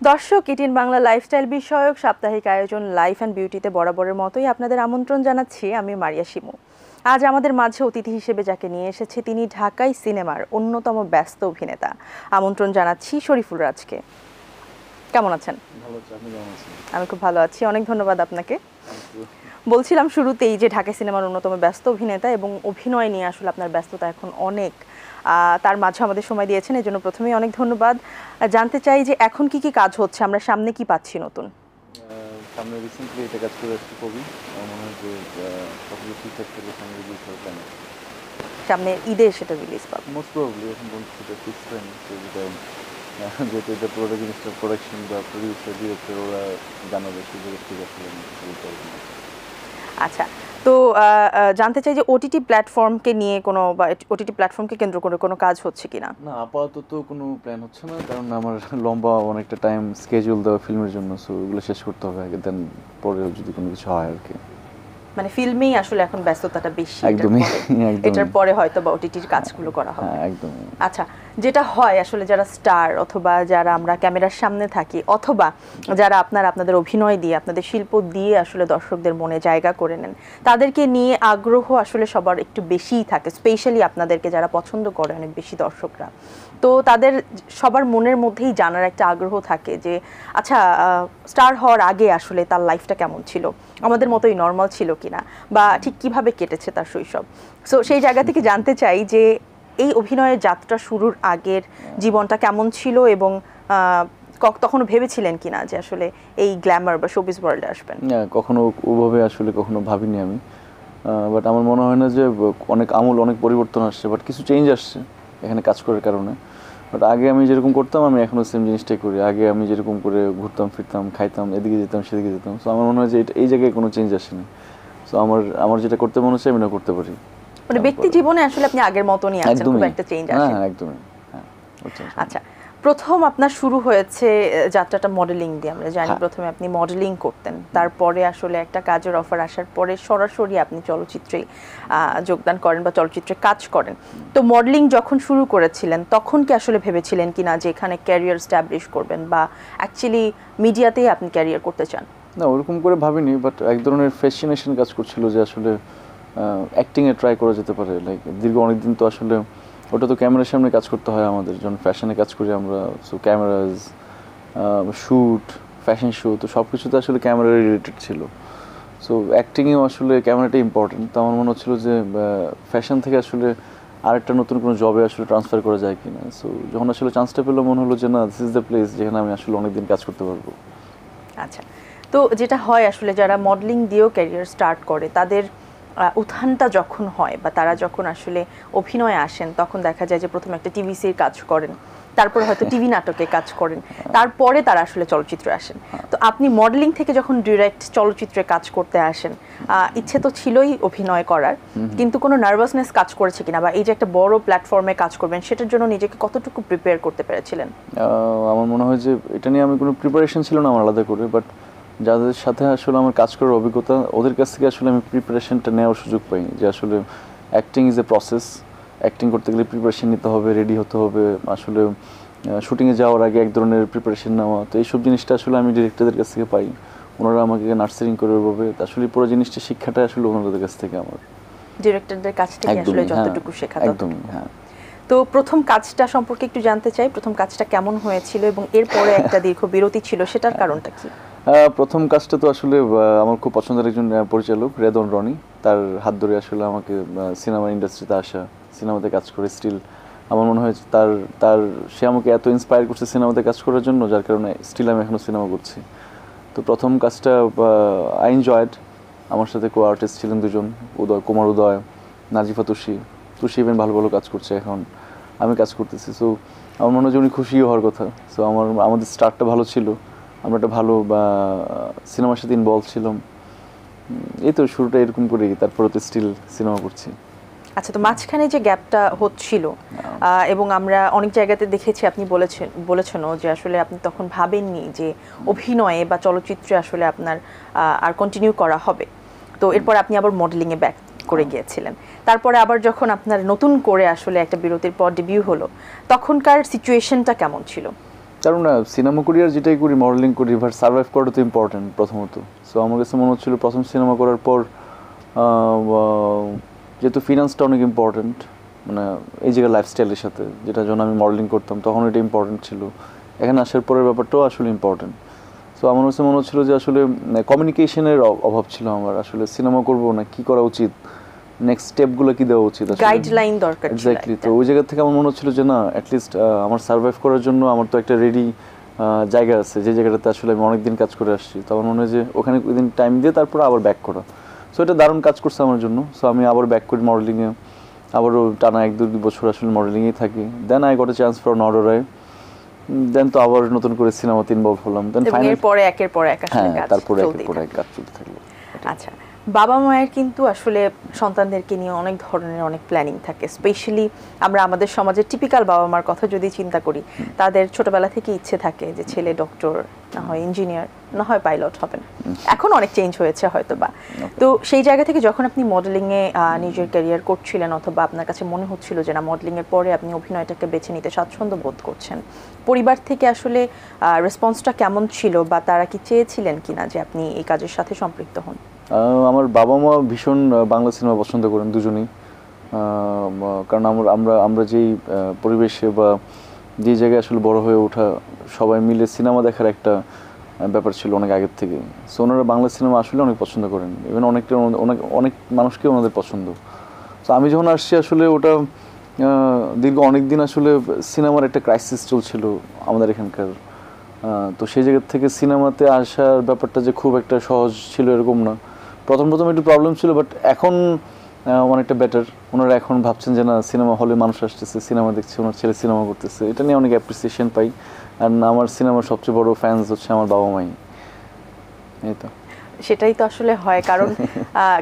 দর্শক e-TIN Bangla lifestyle বিষয়ক সাপ্তাহিক আয়োজন লাইফ অ্যান্ড বিউটিতে বরাবরের মতোই আপনাদের আমন্ত্রণ জানাচ্ছি আমি মারিয়া শিমু। আজ আমাদের মাঝে অতিথি হিসেবে যাকে নিয়ে এসেছে তিনি ঢাকাই সিনেমার অন্যতম ব্যস্ত অভিনেতা। আমন্ত্রণ জানাচ্ছি শরীফুল রাজকে। কেমন আছেন? আমি খুব ভালো আছি, অনেক ধন্যবাদ আপনাকে। বলছিলাম শুরুতেই যে ঢাকাই সিনেমার অন্যতম ব্যস্ত অভিনেতা এবং অভিনয় নিয়ে আসলে আপনার ব্যস্ততা এখন অনেক, তার মাঝে আমাদের সময় দিয়েছেন, এই জন্য প্রথমেই অনেক ধন্যবাদ। জানতে চাই যে এখন কি কি কাজ হচ্ছে, আমরা সামনে কি পাচ্ছি নতুন? সামনে রিসেন্টলি এটা কাজ করে আসছি খুবই, আমার মনে হয় যে সবগুলো ঠিকঠাক করে সামনে রিলিজ হবে প্ল্যান। সামনে ঈদে সেটা রিলিজ পাবে মোস্ট প্রবাবলি, এখন পর্যন্ত সেটা ফিক্স হয়নি। যেটা যেহেতু এটা পুরোটা জিনিসটা প্রোডাকশন বা প্রডিউসার ডিরেক্টর ওরা জানাবে সেগুলো ঠিক আছে। আচ্ছা, তো জানতে চাই যে ওটিটি প্ল্যাটফর্মকে নিয়ে কোনো বা ওটিটি প্ল্যাটফর্মকে কেন্দ্র করে কোনো কাজ হচ্ছে কিনা? না, আপাতত কোনো প্ল্যান হচ্ছে না, কারণ আমার লম্বা অনেকটা টাইম স্কেজুল দেওয়া ফিল্মের জন্য, সো ওগুলো শেষ করতে হবে আগে, দেন পরে যদি কোনো কিছু হয় আর কি। মানে ফিল্মেই আসলে এখন ব্যস্ততাটা বেশি, একদমই। এটার পরে হয়তো বা ওটিটির কাজগুলো করা হবে। হ্যাঁ, একদমই। আচ্ছা, যেটা হয় আসলে যারা স্টার অথবা যারা আমরা ক্যামেরার সামনে থাকি অথবা যারা আপনাদের অভিনয় দিয়ে আপনাদের শিল্প দিয়ে আসলে দর্শকদের মনে জায়গা করে নেন, তাদেরকে নিয়ে আগ্রহ আসলে সবার একটু বেশিই থাকে, স্পেশালি আপনাদেরকে যারা পছন্দ করে অনেক বেশি দর্শকরা। তো তাদের সবার মনের মধ্যেই জানার একটা আগ্রহ থাকে যে আচ্ছা, স্টার হওয়ার আগে আসলে তার লাইফটা কেমন ছিল, আমাদের মতোই নর্মাল ছিল কিনা, বা ঠিক কিভাবে কেটেছে তার শৈশব। সো সেই জায়গা থেকে জানতে চাই যে এই অভিনয়ের যাত্রা শুরুর আগের জীবনটা কেমন ছিল এবং তখনও ভেবেছিলেন কিনা যে আসলে এই গ্ল্যামার বা শোবিজ ওয়ার্ল্ডে আসবেন? কখনো ওভাবে আসলে কখনো ভাবিনি আমি, বাট আমার মনে হয় না যে অনেক পরিবর্তন আসছে, বাট কিছু চেঞ্জ আসছে এখানে কাজ করার কারণে। বাট আগে আমি যেরকম করতাম আমি এখনও সেম জিনিসটাই করি। আগে আমি যেরকম করে ঘুরতাম ফিরতাম, খাইতাম, এদিকে যেতাম সেদিকে যেতাম। সো আমার মনে হয় যে এই জায়গায় কোনো চেঞ্জ আসেনি। সো আমার যেটা করতে মনে হচ্ছে আমি না করতে পারি। মানে ব্যক্তি জীবনে আসলে আপনি আগের মতনই আছেন, খুব একটা চেঞ্জ আসেনি? হ্যাঁ, একদমই। আচ্ছা, প্রথম আপনার শুরু হয়েছে যাত্রাটা মডেলিং দিয়ে, আমরা জানি প্রথমে আপনি মডেলিং করতেন, তারপরে আসলে একটা কাজের অফার আসার পরে সরাসরি আপনি চলচ্চিত্রে যোগদান করেন বা চলচ্চিত্রে কাজ করেন। তো মডেলিং যখন শুরু করেছিলেন তখন কি আসলে ভেবেছিলেন কিনা যে এখানে ক্যারিয়ার স্ট্যাবলিশ করবেন বা অ্যাকচুয়ালি মিডিয়াতেই আপনি ক্যারিয়ার করতে চান? না, ওরকম করে ভাবিনি, বাট এক ধরনের ফ্যাসিনেশন কাজ করছিল যে আসলে অ্যাক্টিংয়ে ট্রাই করা যেতে পারে। লাইক দীর্ঘ অনেকদিন তো আসলে ওটা তো ক্যামেরার সামনে কাজ করতে হয় আমাদের, যখন ফ্যাশনে কাজ করি আমরা। সো ক্যামেরাজ, শ্যুট, ফ্যাশন শো, তো সব কিছুতে আসলে ক্যামেরা রিলেটেড ছিল। সো অ্যাক্টিংয়েও আসলে ক্যামেরাটা ইম্পর্টেন্ট। তো আমার মনে হচ্ছিলো যে ফ্যাশন থেকে আসলে আরেকটা নতুন কোনো জবে আসলে ট্রান্সফার করা যায় কিনা। সো যখন আসলে চান্সটা পেলো মনে হলো যে না, দিস ইজ দ্য প্লেস যেখানে আমি আসলে অনেকদিন কাজ করতে পারবো। আচ্ছা, তো যেটা হয় আসলে যারা মডেলিং দিয়েও ক্যারিয়ার স্টার্ট করে তাদের উত্থানটা যখন হয় বা তারা যখন আসলে অভিনয়ে আসেন তখন দেখা যায় যে প্রথমে একটা টিভিসির কাজ করেন, তারপরে হয়তো টিভি নাটকে কাজ করেন, তারপরে তারা আসলে চলচ্চিত্রে আসেন। তো আপনি মডেলিং থেকে যখন ডিরেক্ট চলচ্চিত্রে কাজ করতে আসেন, ইচ্ছে তো ছিলই অভিনয় করার, কিন্তু কোনো নার্ভাসনেস কাজ করেছে কিনা, বা এই যে একটা বড় প্ল্যাটফর্মে কাজ করবেন সেটার জন্য নিজেকে কতটুকু প্রিপেয়ার করতে পেরেছিলেন? আমার মনে হয় যে এটা নিয়ে আমি কোনো প্রিপারেশন ছিল না আমার আলাদা করে, বাট যাদের সাথে আসলে আমার কাজ করার অভিজ্ঞতা ওদের কাছ থেকে আসলে আমি প্রিপারেশনটা নেওয়ার সুযোগ পাই। যে আসলে acting is a process, acting করতে গেলে প্রিপারেশন নিতে হবে, রেডি হতে হবে, আসলে শুটিংয়ে যাওয়ার আগে এক ধরনের প্রিপারেশন নেওয়া। তো এইসব জিনিসটা আসলে আমি ডিরেক্টরদের কাছ থেকে পাই, ওনারা আমাকে নার্সারিং করে ওইভাবে। আসলে পুরো জিনিসটা শিক্ষাটা আসলে ওনাদের কাছ থেকে আমার, ডিরেক্টরদের কাছ থেকে আসলে যতটুকু শেখা। একদমই, হ্যাঁ। তো প্রথম কাজটা সম্পর্কে একটু জানতে চাই, প্রথম কাজটা কেমন হয়েছিল এবং এরপরে একটা দীর্ঘ বিরতি ছিল, সেটার কারণটা কি? প্রথম কাজটা তো আসলে আমার খুব পছন্দের একজন পরিচালক রেদন রনি, তার হাত ধরে আসলে আমাকে সিনেমা ইন্ডাস্ট্রিতে আসা, সিনেমাতে কাজ করে স্টিল আমার মনে হয় তার সে আমাকে এত ইন্সপায়ার করছে সিনেমাতে কাজ করার জন্য, যার কারণে স্টিল আমি এখনও সিনেমা করছি। তো প্রথম কাজটা আই এনজয়েড। আমার সাথে কো আর্টিস্ট ছিলেন দুজন, কুমার উদয়, নাজিফা তুষি ইভেন ভালো ভালো কাজ করছে, এখন আমি কাজ করতেছি। সো আমার মনে হয় যে উনি খুশিও হওয়ার কথা। সো আমাদের স্টার্টটা ভালো ছিল, আমরা একটা ভালো সিনেমার সাথে ইনভলভ ছিলাম। এই তো শুরুটা এরকম করেই, তারপরে তো স্টিল সিনেমা করছি। আচ্ছা, তো মাঝখানে যে গ্যাপটা হচ্ছিল এবং আমরা অনেক জায়গাতে দেখেছি আপনি বলেছেনও যে আসলে আপনি তখন ভাবেননি যে অভিনয়ে বা চলচ্চিত্রে আসলে আপনার আর কন্টিনিউ করা হবে। তো এরপর আপনি আবার মডেলিংয়ে ব্যাক করে গিয়েছিলেন, তারপরে আবার যখন আপনার নতুন করে আসলে একটা বিরতির পর ডেবিউ হলো, তখনকার সিচুয়েশনটা কেমন ছিল? কারণ সিনেমা করি আর যেটাই করি, মডেলিং করি, বাট সার্ভাইভ করাটা তো ইম্পর্টেন্ট প্রথমত। সো আমার কাছে মনে হচ্ছিল প্রথম সিনেমা করার পর যেহেতু ফিনান্সটা অনেক ইম্পর্টেন্ট, মানে এই জায়গায় লাইফস্টাইলের সাথে, যেটার জন্য আমি মডেলিং করতাম তখন এটা ইম্পর্টেন্ট ছিল, এখানে আসার পরের ব্যাপারটাও আসলে ইম্পর্টেন্ট। সো আমার কাছে মনে হচ্ছিলো যে আসলে কমিউনিকেশনের অভাব ছিল আমার, আসলে সিনেমা করবো না কি করা উচিত, নেক্সট স্টেপগুলো কি দেওয়া উচিত, গাইডলাইন দরকার ছিল এক্স্যাক্টলি। একটা। তো ওই জায়গা থেকে আমার মনে হচ্ছিল যে না, অ্যাটলিস্ট আমার সার্ভাইভ করার জন্য আমার তো একটা রেডি জায়গা আছে, যে জায়গাটাতে আসলে আমি অনেকদিন কাজ করে আসছি। তো আমার মনে হয় যে ওখানে ওই দিন টাইম দিয়ে তারপর আবার ব্যাক করা, সো এটা দারুণ কাজ করছে আমার জন্য। সো আমি আবার ব্যাক করি মডেলিংয়ে, আবারও টানা 1-2 বছর আসলে মডেলিংয়েই থাকি। Then I got a chance for নডরায়, দেন তো আবার নতুন করে সিনেমাতে ইনভলভ হলাম। দেন ফাইনালি এরপরে একের পর এক আসলে কাজ তারপরে একের চলতেই পর এক থাকে। কাজ চলতে থাকলো। আচ্ছা, বাবা মায়ের কিন্তু আসলে সন্তানদেরকে নিয়ে অনেক ধরনের অনেক প্ল্যানিং থাকে। স্পেশালি আমরা আমাদের সমাজের টিপিক্যাল বাবা মার কথা যদি চিন্তা করি, তাদের ছোটবেলা থেকে ইচ্ছে থাকে যে ছেলে ডক্টর, না হয় ইঞ্জিনিয়ার, না হয় পাইলট হবেন। এখন অনেক চেঞ্জ হয়েছে হয়তো বা। তো সেই জায়গা থেকে যখন আপনি মডেলিংয়ে নিজের ক্যারিয়ার করছিলেন, অথবা আপনার কাছে মনে হচ্ছিল যে না মডেলিংয়ের পরে আপনি অভিনয়টাকে বেছে নিতে স্বাচ্ছন্দ্য বোধ করছেন, পরিবার থেকে আসলে রেসপন্সটা কেমন ছিল, বা তারা কি চেয়েছিলেন কিনা যে আপনি এই কাজের সাথে সম্পৃক্ত হন? আমার বাবা মা ভীষণ বাংলা সিনেমা পছন্দ করেন দুজনেই, কারণ আমরা যেই পরিবেশে বা যে জায়গায় আসলে বড় হয়ে ওঠা, সবাই মিলে সিনেমা দেখার একটা ব্যাপার ছিল অনেক আগের থেকে। সো ওনারা বাংলা সিনেমা আসলে অনেক পছন্দ করেন, ইভেন অনেক মানুষকে ওনাদের পছন্দ। তো আমি যখন আসছি আসলে ওটা দীর্ঘ অনেক দিন আসলে সিনেমার একটা ক্রাইসিস চলছিল আমাদের এখানকার। তো সেই জায়গা থেকে সিনেমাতে আসার ব্যাপারটা যে খুব একটা সহজ ছিল এরকম না। প্রথম একটু প্রবলেম ছিল, বাট এখন অনেকটা বেটার। ওনারা এখন ভাবছেন যে না, সিনেমা হলে মানুষ আসতেছে, সিনেমা দেখছে, ওনার ছেলে সিনেমা করতেছে, এটা নিয়ে অনেক অ্যাপ্রিসিয়েশন পাই। আর আমার সিনেমার সবচেয়ে বড় ফ্যান্স হচ্ছে আমার বাবা মাই। এই তো, সেটাই তো আসলে হয়, কারণ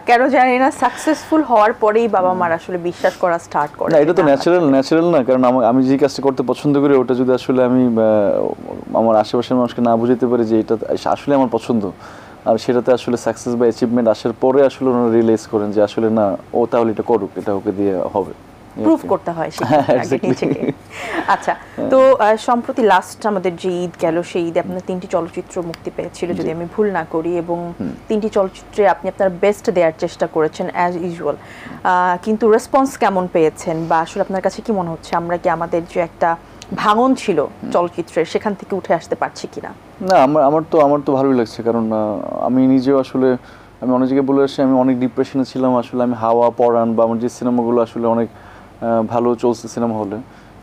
কেন জানি না সাকসেসফুল হওয়ার পরেই বাবা মার আসলে বিশ্বাস করা স্টার্ট করে। না এটা তো ন্যাচারাল না, কারণ আমি যে কাজটা করতে পছন্দ করি ওটা যদি আসলে আমি আমার আশেপাশের মানুষকে না বুঝাতে পারি যে এটা আসলে আমার পছন্দ, আর সেটাতে আসলে সাকসেস বা অ্যাচিভমেন্ট আসার পরে আসলে ওনারা রিয়েলাইজ করেন যে আসলে না, ও তাহলে এটা করুক, এটা ওকে দিয়ে হবে, প্রুফ করতে হয় নিজেকে। আচ্ছা, তো সম্প্রতি লাস্ট আমাদের যে ঈদ গেল, সেই ঈদে আপনার 3টি চলচ্চিত্র মুক্তি পেয়েছিল যদি আমি ভুল না করি, এবং 3টি চলচ্চিত্রে আপনি আপনার বেস্ট দেওয়ার চেষ্টা করেছেন অ্যাজ ইউজুয়াল। কিন্তু রেসপন্স কেমন পেয়েছেন, বা আসলে আপনার কাছে কি মনে হচ্ছে আমরা কি আমাদের যে একটা ভাঙন ছিল চলচ্চিত্রের সেখান থেকে উঠে আসতে পারছি কিনা? না, আমার তো ভালোই লাগছে, কারণ আমি নিজেও আসলে আমি অনেক জায়গায় বলে আসছি, আমি অনেক ডিপ্রেশনে ছিলাম। আসলে আমি হাওয়া, পরাণ বা আমার যে সিনেমাগুলো আসলে অনেক ভালো চলছে সিনেমা হলে,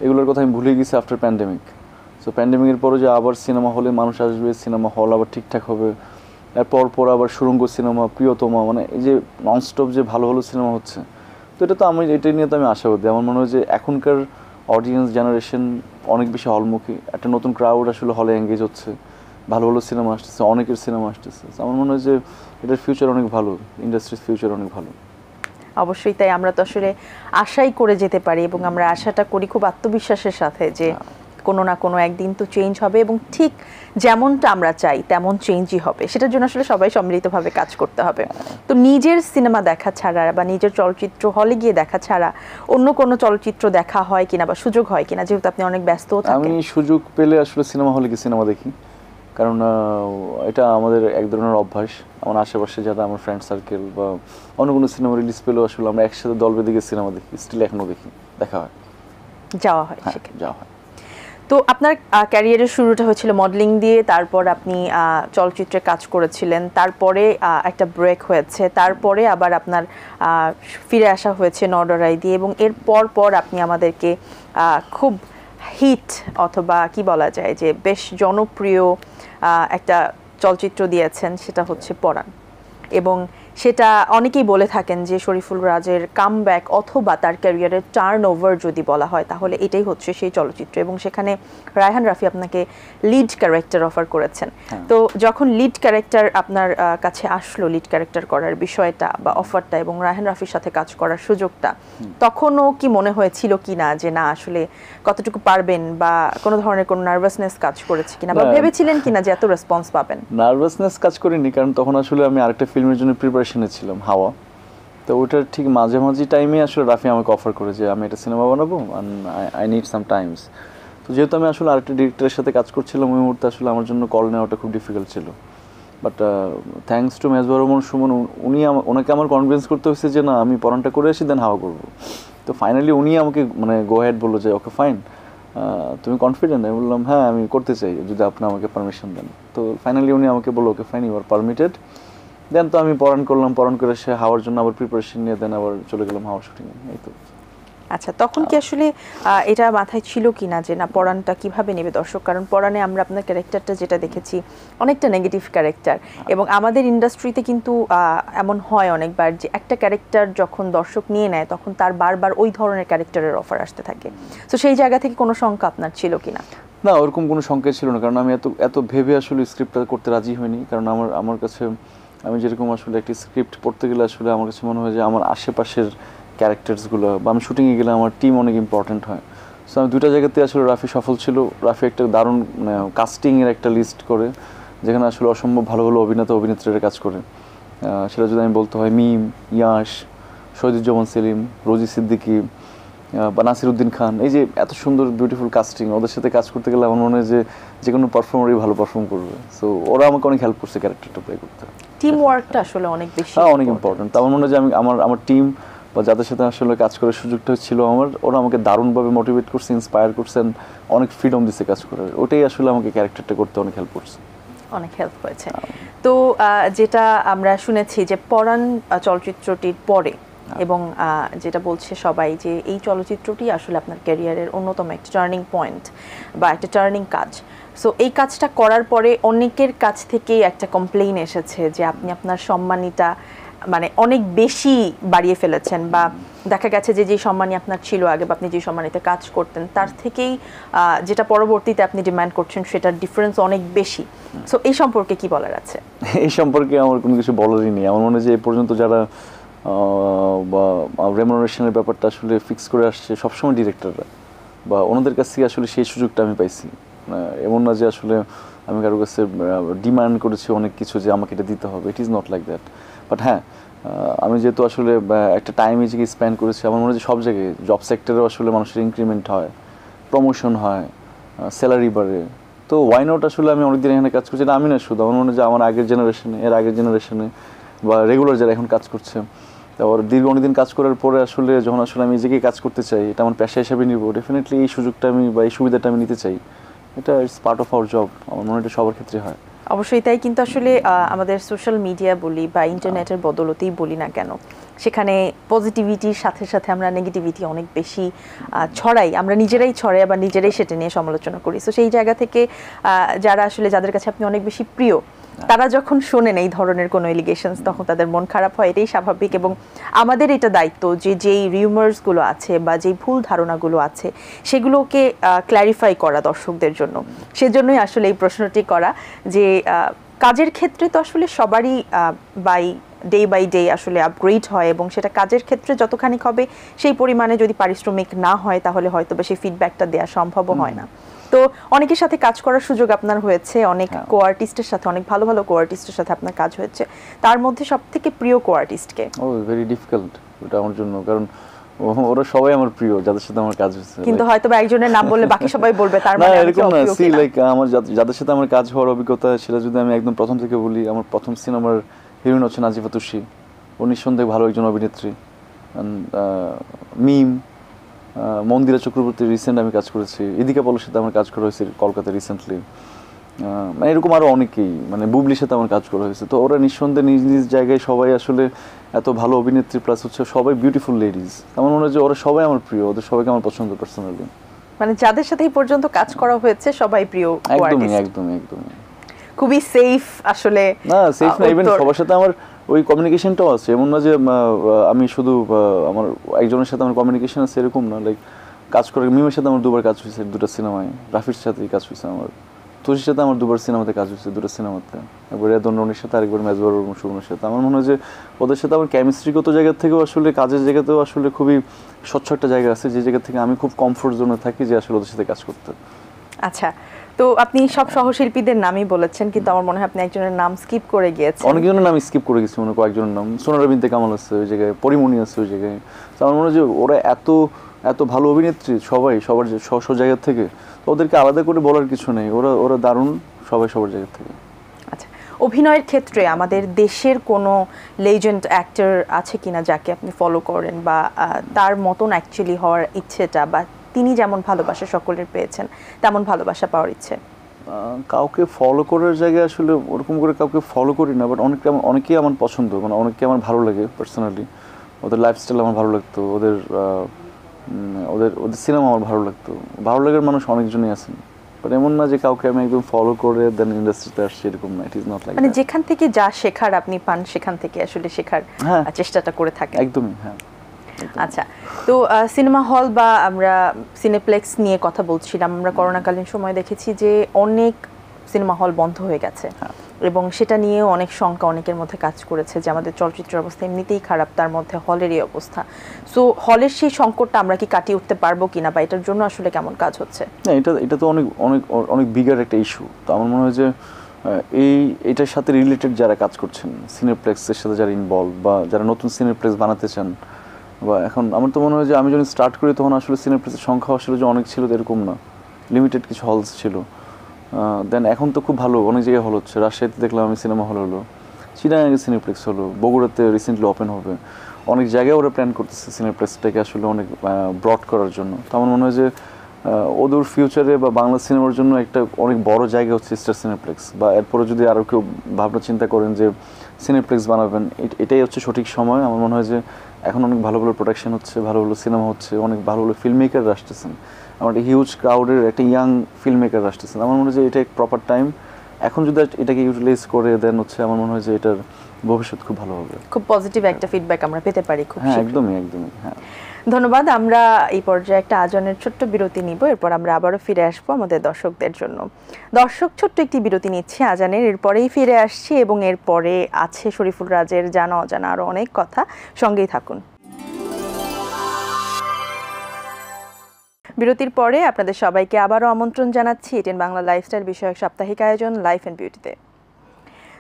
এগুলোর কথা আমি ভুলে গেছি আফটার প্যান্ডেমিক। সো প্যান্ডেমিকের পরে যে আবার সিনেমা হলে মানুষ আসবে, সিনেমা হল আবার ঠিকঠাক হবে, এরপর আবার সুরঙ্গ সিনেমা, প্রিয়তমা, মানে এই যে ননস্টপ যে ভালো সিনেমা হচ্ছে, তো এটা নিয়ে তো আমি আশাবাদী। আমার মনে হয় যে এখনকার অডিয়েন্স জেনারেশন অনেক বেশি হলমুখী, একটা নতুন ক্রাউড আসলে হলে এঙ্গেজ হচ্ছে, ভালো সিনেমা আসতেছে, অনেকের সিনেমা আসতেছে। আমার মনে হয় যে এটার ফিউচার অনেক ভালো, ইন্ডাস্ট্রির ফিউচার অনেক ভালো। অবশ্যই তাই, আমরা তো আসলে আশাই করে যেতে পারি, এবং আমরা আশাটা করি খুব আত্মবিশ্বাসের সাথে যে কোনো না কোনো একদিন তো চেঞ্জ হবে, এবং ঠিক যেমনটা আমরা চাই তেমন চেঞ্জই হবে। সেটার জন্য আসলে সবাই সম্মিলিতভাবে কাজ করতে হবে। তো নিজের সিনেমা দেখা ছাড়া বা নিজের চলচ্চিত্র হলে গিয়ে দেখা ছাড়া অন্য কোনো চলচ্চিত্র দেখা হয় কিনা বা সুযোগ হয় কিনা, যেহেতু আপনি অনেক ব্যস্ত থাকেন? আমি সুযোগ পেলে আসলে সিনেমা হলে গিয়ে সিনেমা দেখি, কারণ এটা আমাদের এক ধরনের অভ্যাস। আমার আশেপাশে যারা আমার ফ্রেন্ড সার্কেল বা অন্য কোনো সিনেমা রিলিজ পেলেও আসলে আমরা একসাথে দল বেঁধে গিয়ে সিনেমা দেখি, স্টিল এখনও দেখি, দেখা হয়, যাওয়া হয়। যাওয়া হয়। তো আপনার ক্যারিয়ারের শুরুটা হয়েছিল মডেলিং দিয়ে, তারপর আপনি চলচ্চিত্রে কাজ করেছিলেন, তারপরে একটা ব্রেক হয়েছে, তারপরে আবার আপনার ফিরে আসা হয়েছে নডরাই দিয়ে, এবং এর পর আপনি আমাদেরকে খুব হিট অথবা কি বলা যায় যে বেশ জনপ্রিয় একটা চলচ্চিত্র দিয়েছেন, সেটা হচ্ছে পরাণ। এবং সেটা অনেকেই বলে থাকেন যে শরীফুল রাজের কামব্যাক অথবা তার ক্যারিয়ারের টার্ন ওভার যদি বলা হয় তাহলে এটাই হচ্ছে সেই চলচ্চিত্র, এবং সেখানে রায়হান রাফি আপনাকে লিড ক্যারেক্টার অফার করেছেন। তো যখন লিড ক্যারেক্টার আপনার কাছে আসলো, লিড ক্যারেক্টার করার বিষয়টা বা অফারটা এবং রায়হান রাফির সাথে কাজ করার সুযোগটা, তখনও কি মনে হয়েছিল কিনা যে না আসলে কতটুকু পারবেন, বা কোনো ধরনের কোনো নার্ভাসনেস কাজ করেছে কিনা, বা ভেবেছিলেন কিনা যে এত রেসপন্স পাবেন? নার্ভাসনেস কাজ করিনি, কারণ তখন আসলে আমি আরেকটা ফিল্মের জন্য প্রিপারেশনে ছিলাম, হাওয়া। তো ওটার ঠিক মাঝামাঝি টাইমে আসলে রাফি আমাকে অফার করে যে আমি একটা সিনেমা বানাবো, আই নিড সাম টাইমস। তো যেহেতু আমি আসলে আরেকটা ডিরেক্টরের সাথে কাজ করছিলাম ওই মুহূর্তে আসলে আমার জন্য কল নেওয়াটা খুব ডিফিকাল্ট ছিল। But thanks to Mezba Rahman Suman, ওনাকে আমার কনভিন্স করতে হয়েছে যে না আমি পড়ানটা করে আসি দেন হাওয়া করবো। তো ফাইনালি উনি আমাকে মানে গো হেড বললো যে ওকে ফাইন, তুমি কনফিডেন্ট? আমি বললাম হ্যাঁ আমি করতে চাই যদি আপনি আমাকে পারমিশন দেন। তো ফাইনালি উনি আমাকে বললো okay fine, you are permitted. Then তো আমি পড়ান করলাম, পড়ান করে সে হাওয়ার জন্য আবার প্রিপারেশন নিয়ে দেন আবার চলে গেলাম হাওয়া শুটিংয়ে। এই তো। আচ্ছা, তখন কি আসলে এটা মাথায় ছিল কি না যে না পরাণটা কিভাবে নেবে দর্শক? কারণ পরাণে আমরা আপনার ক্যারেক্টারটা যেটা দেখেছি অনেকটা নেগেটিভ ক্যারেক্টার, এবং আমাদের ইন্ডাস্ট্রিতে কিন্তু এমন হয় অনেকবার যে একটা ক্যারেক্টার যখন দর্শক নিয়ে নেয় তখন তার বারবার ওই ধরনের ক্যারেক্টারের অফার আসতে থাকে। তো সেই জায়গা থেকে কোনো শঙ্কা আপনার ছিল কি না? না, ওরকম কোনো সংকেত ছিল না, কারণ আমি এত ভেবে আসলে স্ক্রিপ্টটা করতে রাজি হইনি। কারণ আমার কাছে আমি যেরকম আসলে একটি স্ক্রিপ্ট পড়তে গেলে আসলে আমার কাছে মনে হয় যে আমার আশেপাশের ক্যারেক্টার্সগুলো বা আমি শুটিংয়ে গেলে আমার টিম অনেক ইম্পর্টেন্ট হয়। সো আমি দুইটা জায়গাতে আসলে রাফি সফল ছিল। রাফি একটা দারুণ কাস্টিংয়ের একটা লিস্ট করে, যেখানে আসলে অসম্ভব ভালো ভালো অভিনেতা অভিনেত্রীরা কাজ করে। সেটা যদি আমি বলতে হয় মিম, ইয়াশ, শহীদুজ্জামান সেলিম, রোজি সিদ্দিকী বা নাসিরউদ্দিন খান, এই যে এত সুন্দর বিউটিফুল কাস্টিং, ওদের সাথে কাজ করতে গেলে আমার মনে হয় যে কোনো পারফর্মারই ভালো পারফর্ম করবে। সো ওরা আমাকে অনেক হেল্প করছে ক্যারেক্টারটা প্লে করতে। টিম ওয়ার্কটা আসলে অনেক বেশি অনেক ইম্পর্টেন্ট। আমার মনে হয় যে আমার টিম বা যাদের সাথে আসলে কাজ করার সুযোগটা ছিল ওরা আমাকে দারুণভাবে মোটিভেট করছে, ইন্সপায়ার করছেন, অনেক ফ্রিডম দিচ্ছে কাজ করার। ওটাই আসলে আমাকে ক্যারেক্টারটা করতে অনেক হেল্প করছে। অনেক হেল্প হয়েছে। তো যেটা আমরা শুনেছি যে পরাণ চলচ্চিত্রটির পরে এবং যেটা বলছে সবাই যে এই চলচ্চিত্রটি আসলে আপনার ক্যারিয়ারের অন্যতম একটা টার্নিং পয়েন্ট বা একটা টার্নিং কাজ। সো এই কাজটা করার পরে অনেকের কাছ থেকেই একটা কমপ্লেইন এসেছে যে আপনি আপনার সম্মানিটা মানে অনেক বেশি বাড়িয়ে ফেলেছেন, বা দেখা গেছে যে যে সম্মানী আপনার ছিল আগে বা আপনি যে সম্মানিতে কাজ করতেন তার থেকেই যেটা পরবর্তীতে আপনি ডিমান্ড করছেন সেটার ডিফারেন্স অনেক বেশি। সো এই সম্পর্কে কি বলার আছে? এই সম্পর্কে আমার কোনো কিছু বলারই নেই। আমার মনে হয় যে এ পর্যন্ত যারা বা রেমুনারেশনের ব্যাপারটা আসলে ফিক্স করে আসছে সবসময় ডিরেক্টররা, বা ওনাদের কাছ থেকে আসলে সেই সুযোগটা আমি পাইছি। এমন না যে আসলে আমি কারোর কাছে ডিমান্ড করেছি অনেক কিছু যে আমাকে এটা দিতে হবে, it is not like that. But হ্যাঁ, আমি যেহেতু আসলে একটা টাইম নিজেকে স্পেন্ড করেছি, আমার মনে হয় যে সব জায়গায় জব সেক্টরেও আসলে মানুষের ইনক্রিমেন্ট হয়, প্রমোশন হয়, স্যালারি বাড়ে। তো ওয়াই নট আসলে আমি অনেকদিন এখানে কাজ করছি, এটা আমি না শুধু, আমার মনে হয় যে আমার আগের জেনারেশনে, এর আগের জেনারেশনে বা রেগুলার যারা এখন কাজ করছে, তারপর দীর্ঘ অনেকদিন কাজ করার পরে আসলে যখন আসলে আমি নিজেকে কাজ করতে চাই, এটা আমার পেশা হিসাবে নিব, ডেফিনেটলি এই সুযোগটা আমি বা এই সুবিধাটা আমি নিতে চাই। এটা it's part of our job. আমার মনে হয় এটা সবার ক্ষেত্রে হয়। অবশ্যই তাই, কিন্তু আসলে আমাদের সোশ্যাল মিডিয়া বলি বা ইন্টারনেটের বদলতেই বলি না কেন, সেখানে পজিটিভিটির সাথে সাথে আমরা নেগেটিভিটি অনেক বেশি ছড়াই, আমরা নিজেরাই ছড়াই আবার নিজেরাই সেটা নিয়ে সমালোচনা করি। সো সেই জায়গা থেকে যারা আসলে যাদের কাছে আপনি অনেক বেশি প্রিয়, তারা যখন শোনেন এই ধরনের কোনো এলিগেশনস তখন তাদের মন খারাপ হয়, এটাই স্বাভাবিক। এবং আমাদের এটা দায়িত্ব যে যেই রিউমার্সগুলো আছে বা যেই ভুল ধারণাগুলো আছে সেগুলোকে ক্ল্যারিফাই করা দর্শকদের জন্য। সেজন্যই আসলে এই প্রশ্নটি করা যে কাজের ক্ষেত্রে তো আসলে সবারই বাই ডে আসলে আপগ্রেড হয়, এবং সেটা কাজের ক্ষেত্রে যতখানি হবে সেই পরিমাণে যদি পারিশ্রমিক না হয় তাহলে হয়তো বা সেই ফিডব্যাকটা দেওয়া সম্ভবও হয় না। তো অনেকের সাথে কাজ করার সুযোগ আপনার হয়েছে, অনেক কো আর্টিস্টের সাথে, অনেক ভালো ভালো কো আর্টিস্টের সাথে আপনার কাজ হয়েছে। তার মধ্যে সবথেকে প্রিয় কো আর্টিস্টকে? ভেরি ডিফিকাল্ট এটা আমার জন্য, কারণ ওরা সবাই আমার প্রিয় যাদের সাথে আমার কাজ হয়েছে। কিন্তু হয়তো বা একজনের নাম বললে বাকি সবাই বলবে তার মানে এরকম না। সি লাইক আমার যাদের সাথে আমার কাজ হওয়ার অভিজ্ঞতা, সেটা যদি আমি একদম প্রথম থেকে বলি, আমার প্রথম সিনেমার হিরোইন হচ্ছে নাজিফা তুষি। ও নিঃসন্দেহে ভালো একজন অভিনেত্রী। মিম, মন্দিরা চক্রবর্তী রিসেন্ট আমি কাজ করেছি। ইদিকা পলের সাথে আমার কাজ করা হয়েছে কলকাতায় রিসেন্টলি। মানে এরকম আরও অনেকেই, মানে বুবলির সাথে আমার কাজ করা হয়েছে। তো ওরা নিঃসন্দেহে নিজ নিজ জায়গায় সবাই আসলে এত ভালো অভিনেত্রী, প্লাস হচ্ছে সবাই বিউটিফুল লেডিজ। আমার মনে হয় যে ওরা সবাই আমার প্রিয়, ওদের সবাইকে আমার পছন্দ পার্সোনালি। মানে যাদের সাথে এই পর্যন্ত কাজ করা হয়েছে সবাই প্রিয়। একদমই। খুবই সেফ আসলে। না, সেফ না, ইভেন সবার সাথে আমার ওই কমিউনিকেশনটাও আছে। এমন না যে আমি শুধু আমার একজনের সাথে আমার কমিউনিকেশন আছে এরকম না। লাইক কাজ করে মিমের সাথে আমার দুবার কাজ হয়েছে দুটো সিনেমায়, রাফির সাথেই কাজ হয়েছে আমার, তুষির সাথে আমার দুবার সিনেমাতে কাজ হয়েছে, দুটো সিনেমাতে। একবার রেদন রনির সাথে, আরেকবার মেজবা রহমান সুমনের সাথে। আমার মনে হয় যে ওদের সাথে আমার কেমিস্ট্রিগত জায়গা থেকেও আসলে কাজের জায়গাতেও আসলে খুবই স্বচ্ছ একটা জায়গা আছে, যে জায়গা থেকে আমি খুব কমফোর্ট জোনে থাকি যে আসলে ওদের সাথে কাজ করতে। আচ্ছা, তো আপনি সব সহশিল্পীদের নামই বলেছেন, কিন্তু আমার মনে হয় আপনি একজনের নাম স্কিপ করে গিয়েছেন। অনেকজনের নাম স্কিপ করে গেছি, মনে কয়েকজনের নাম, সোনারা বিনতে কামাল আছে ওই জায়গায়, পরিমণি আছে ওই জায়গায়। তো আমার মনে হয় যে ওরা এত এত ভালো অভিনেত্রী, সবাই সবার জায়গা থেকে, তো ওদেরকে আলাদা করে বলার কিছু নেই, ওরা ওরা দারুণ সবাই সবার জায়গা থেকে। আচ্ছা, অভিনয়ের ক্ষেত্রে আমাদের দেশের কোনো লেজেন্ড অ্যাক্টর আছে কিনা যাকে আপনি ফলো করেন, বা তার মতন অ্যাকচুয়ালি হওয়ার ইচ্ছেটা, বা তিনি যেমন ভালোবাসা সকলের পেয়েছেন তেমন ভালোবাসা পাওয়ার ইচ্ছে? কাউকে ফলো করার জায়গায় আসলে ওরকম করে কাউকে ফলো করি না, বাট অনেকেই আমার পছন্দ, মানে অনেকে আমার ভালো লাগে পার্সোনালি। ওদের লাইফস্টাইল আমার ভালো লাগতো, ওদের ওদের ওদের সিনেমা আমার ভালো লাগতো। ভালো লাগার মানুষ অনেকজনই আছেন, বাট এমন না যে কাউকে আমি একদম ফলো করে দেন ইন্ডাস্ট্রিতে আসছি, এরকম না। ইট ইজ নট লাইক, মানে যেখান থেকে যা শেখার আপনি পান সেখান থেকে আসলে শেখার চেষ্টাটা করে থাকেন। একদমই, হ্যাঁ। আচ্ছা, তো সিনেমা হল বা আমরা সিনেপ্লেক্স নিয়ে কথা বলছিলাম, আমরা করোনাকালীন সময় দেখেছি যে অনেক সিনেমা হল বন্ধ হয়ে গেছে, এবং সেটা নিয়েও অনেক শঙ্কা অনেকের মধ্যে কাজ করেছে যে আমাদের চলচ্চিত্রের অবস্থা এমনিতেই খারাপ, তার মধ্যে হলেরই অবস্থা। সো হলের সেই সংকটটা আমরা কি কাটিয়ে উঠতে পারবো কিনা, বা এটার জন্য আসলে কেমন কাজ হচ্ছে? না, এটা তো অনেক অনেক অনেক বিগার একটা ইস্যু। তো আমার মনে হয় যে এটার সাথে রিলেটেড যারা কাজ করছেন, সিনেপ্লেক্সের সাথে যারা ইনভলভ, বা যারা নতুন সিনেপ্লেক্স বানাতে চান, বা এখন আমার তো মনে হয় যে আমি যখন স্টার্ট করি তখন আসলে সিনেপ্লেক্সের সংখ্যা আসলে যে অনেক ছিল এরকম না, লিমিটেড কিছু হলস ছিল। দেন এখন তো খুব ভালো অনেক জায়গায় হল হচ্ছে। রাজশাহীতে দেখলাম আমি সিনেমা হল হলো, চিটাগাঙ্গে সিনেপ্লেক্স হলো, বগুড়াতে রিসেন্টলি ওপেন হবে। অনেক জায়গায় ওরা প্ল্যান করতেছে সিনেপ্লেক্সটাকে আসলে অনেক ব্রড করার জন্য। তো আমার মনে হয় যে ওদের ফিউচারে বা বাংলা সিনেমার জন্য একটা অনেক বড় জায়গা হচ্ছে স্টার সিনেপ্লেক্স। বা এরপরে যদি আরও কেউ ভাবনা চিন্তা করেন যে সিনেপ্লেক্স বানাবেন, এটাই হচ্ছে সঠিক সময়। আমার মনে হয় যে এখন অনেক ভালো ভালো প্রোডাকশন হচ্ছে, ভালো ভালো সিনেমা হচ্ছে, অনেক ভালো ভালো ফিল্ম মেকার আসতেছেন, আমার একটা হিউজ ক্রাউডের একটা ইয়াং ফিল্ম মেকার আসতেছেন। আমার মনে হয় যে এটা এক প্রপার টাইম। এখন যদি এটাকে ইউটিলাইজ করে দেন হচ্ছে, আমার মনে হয় যে এটার ভবিষ্যৎ খুব ভালো হবে, খুব পজিটিভ একটা ফিডব্যাক আমরা পেতে পারি খুব হ্যাঁ। শীঘ্রই। একদমই, একদমই, হ্যাঁ। ধন্যবাদ। আমরা এই পর্যায়ে একটা আজানের ছোট্ট বিরতি নিব, এরপর আমরা আবারও ফিরে আসবো আমাদের দর্শকদের জন্য। দর্শক, ছোট্ট একটি বিরতি নিচ্ছি আজানের, এরপরেই ফিরে আসছি, এবং এরপরে আছে শরীফুল রাজের জানা অজানা আরও অনেক কথা। সঙ্গেই থাকুন। বিরতির পরে আপনাদের সবাইকে আবারও আমন্ত্রণ জানাচ্ছি এটিএন বাংলা লাইফস্টাইল বিষয়ক সাপ্তাহিক আয়োজন লাইফ অ্যান্ড বিউটিতে।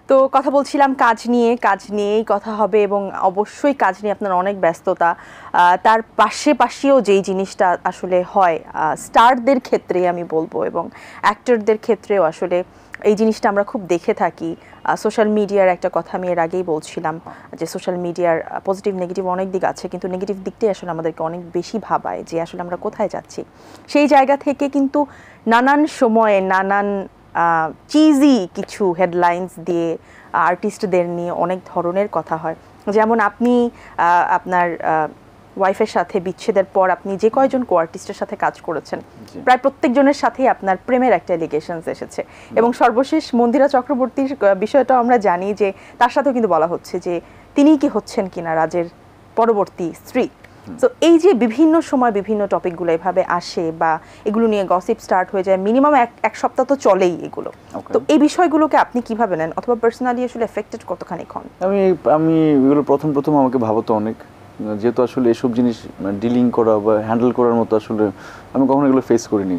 তো কথা বলছিলাম কাজ নিয়েই কথা হবে, এবং অবশ্যই কাজ নিয়ে আপনার অনেক ব্যস্ততা। তার পাশেও যেই জিনিসটা আসলে হয় স্টারদের ক্ষেত্রে আমি বলবো, এবং অ্যাক্টরদের ক্ষেত্রেও আসলে এই জিনিসটা আমরা খুব দেখে থাকি। সোশ্যাল মিডিয়ার একটা কথা আমি এর আগেই বলছিলাম যে সোশ্যাল মিডিয়ার পজিটিভ নেগেটিভ অনেক দিক আছে, কিন্তু নেগেটিভ দিকটাই আসলে আমাদেরকে অনেক বেশি ভাবায় যে আসলে আমরা কোথায় যাচ্ছি। সেই জায়গা থেকে কিন্তু নানান সময়ে নানান চিজি কিছু হেডলাইন্স দিয়ে আর্টিস্টদের নিয়ে অনেক ধরনের কথা হয়। যেমন আপনি আপনার ওয়াইফের সাথে বিচ্ছেদের পর আপনি যে কয়জন কো আর্টিস্টের সাথে কাজ করেছেন, প্রায় প্রত্যেকজনের সাথেই আপনার প্রেমের একটা এলিগেশনস এসেছে, এবং সর্বশেষ মন্দিরা চক্রবর্তীর বিষয়টাও আমরা জানি যে তার সাথেও কিন্তু বলা হচ্ছে যে তিনিই কি হচ্ছেন কিনা রাজের পরবর্তী স্ত্রী। তো এই যে বিভিন্ন সময় বিভিন্ন টপিকগুলো এভাবে আসে, বা এগুলো নিয়ে গসিপ স্টার্ট হয়ে যায়, মিনিমাম এক সপ্তাহ তো চলেই এগুলো। তো এই বিষয়গুলোকে আপনি কিভাবে নেন, অথবা পার্সোনালি আসলে এফেক্টেড কতখানি হন? আমি এগুলো প্রথম আমাকে ভাবাতো অনেক, যেহেতু আসলে এসব জিনিস ডিলিং করা বা হ্যান্ডেল করার মতো আসলে আমি কখনো এগুলো ফেস করিনি।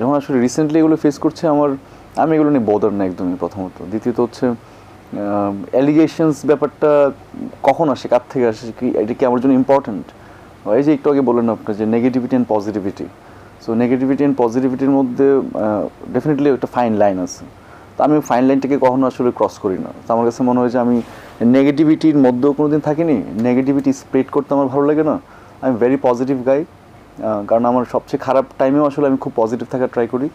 যখন আসলে রিসেন্টলি এগুলো ফেস করছে আমি এগুলো নিয়ে বদার না একদমই, প্রথমত। দ্বিতীয়ত হচ্ছে অ্যালিগেশনস ব্যাপারটা কখন আসে, কার থেকে আসে, এটা কি আমার জন্য ইম্পর্টেন্ট? এই যে একটু আগে বললেন আপনার যে negativity and positivity, so negativity and পজিটিভিটির মধ্যে ডেফিনেটলি একটা ফাইন লাইন আছে। তো আমি ফাইন লাইনটাকে কখনো আসলে ক্রস করি না। তো আমার কাছে মনে হয় যে আমি নেগেটিভিটির মধ্যেও কোনো দিন থাকিনি, নেগেটিভিটি স্প্রেড করতে আমার ভালো লাগে না। আমি ভেরি পজিটিভ গাই, কারণ আমার সবচেয়ে খারাপ টাইমেও আসলে আমি খুব পজিটিভ থাকার ট্রাই করি।